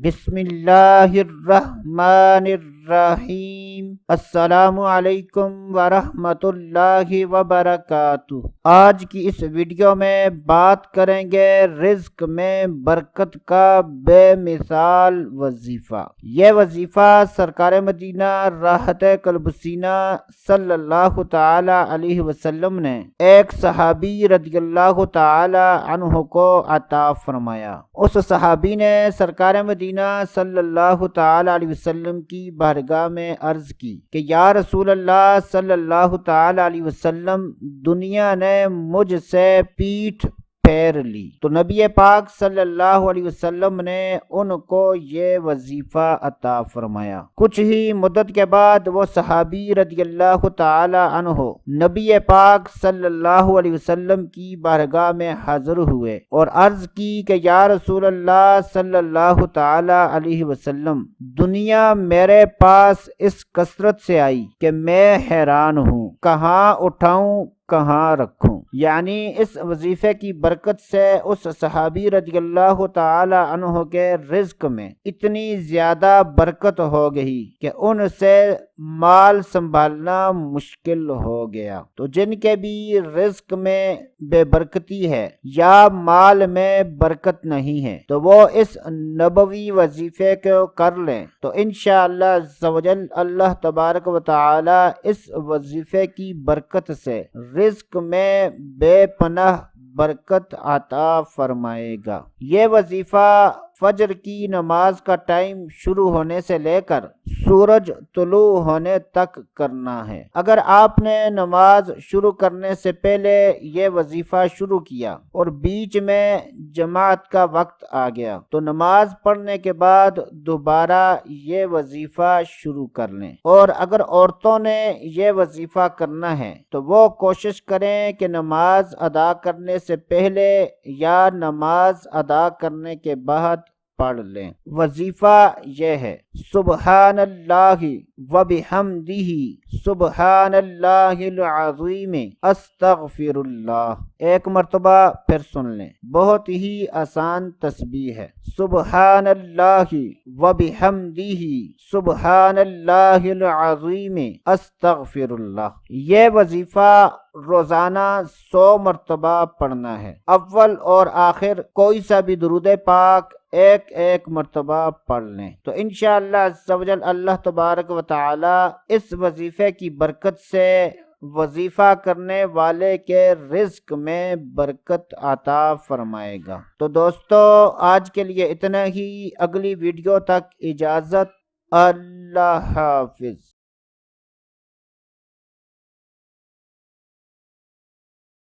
بسم اللہ الرحمن الرحیم۔ السلام علیکم ورحمۃ اللہ وبرکاتہ۔ آج کی اس ویڈیو میں بات کریں گے رزق میں برکت کا بے مثال وظیفہ۔ یہ وظیفہ سرکار مدینہ راحت قلب سینہ صلی اللہ تعالی علیہ وسلم نے ایک صحابی رضی اللہ تعالی عنہ کو عطا فرمایا۔ اس صحابی نے سرکار مدینہ صلی اللہ تعالی علیہ وسلم کی بارگاہ میں عرض کی کہ یا رسول اللہ صلی اللہ تعالی علیہ وسلم، دنیا نے مجھ سے پیٹھ پھیر لی۔ تو نبی پاک صلی اللہ علیہ وسلم نے ان کو یہ وظیفہ عطا فرمایا۔ کچھ ہی مدت کے بعد وہ صحابی رضی اللہ تعالی عنہ نبی پاک صلی اللہ علیہ وسلم کی بارگاہ میں حاضر ہوئے اور عرض کی کہ یا رسول اللہ صلی اللہ تعالی علیہ وسلم، دنیا میرے پاس اس کثرت سے آئی کہ میں حیران ہوں، کہاں اٹھاؤں کہاں رکھوں۔ یعنی اس وظیفے کی برکت سے اس صحابی رضی اللہ تعالی عنہ کے رزق میں اتنی زیادہ برکت ہو گئی کہ ان سے مال سنبھالنا مشکل ہو گیا۔ تو جن کے بھی رزق میں بے برکتی ہے یا مال میں برکت نہیں ہے تو وہ اس نبوی وظیفے کو کر لیں تو انشاءاللہ عز و جل اللہ تبارک و تعالی اس وظیفے کی برکت سے رزق میں بے پناہ برکت عطا فرمائے گا۔ یہ وظیفہ فجر کی نماز کا ٹائم شروع ہونے سے لے کر سورج طلوع ہونے تک کرنا ہے۔ اگر آپ نے نماز شروع کرنے سے پہلے یہ وظیفہ شروع کیا اور بیچ میں جماعت کا وقت آ گیا تو نماز پڑھنے کے بعد دوبارہ یہ وظیفہ شروع کر لیں۔ اور اگر عورتوں نے یہ وظیفہ کرنا ہے تو وہ کوشش کریں کہ نماز ادا کرنے سے پہلے یا نماز ادا کرنے کے بعد پڑھ لیں۔ وظیفہ یہ ہے: سبحان اللہ وبحمدہ سبحان اللہ العظیم استغفر اللہ۔ ایک مرتبہ پھر سن لیں، بہت ہی آسان تسبیح ہے۔ سبحان اللہ وبحمدہ سبحان اللہ العظیم استغفر اللہ۔ یہ وظیفہ روزانہ 100 مرتبہ پڑھنا ہے۔ اول اور آخر کوئی سا بھی درود پاک ایک ایک مرتبہ پڑھ لیں تو انشاءاللہ عز و جل اللہ تبارک و تعالی اس وظیفے کی برکت سے وظیفہ کرنے والے کے رزق میں برکت عطا فرمائے گا۔ تو دوستو آج کے لیے اتنا ہی، اگلی ویڈیو تک اجازت، اللہ حافظ۔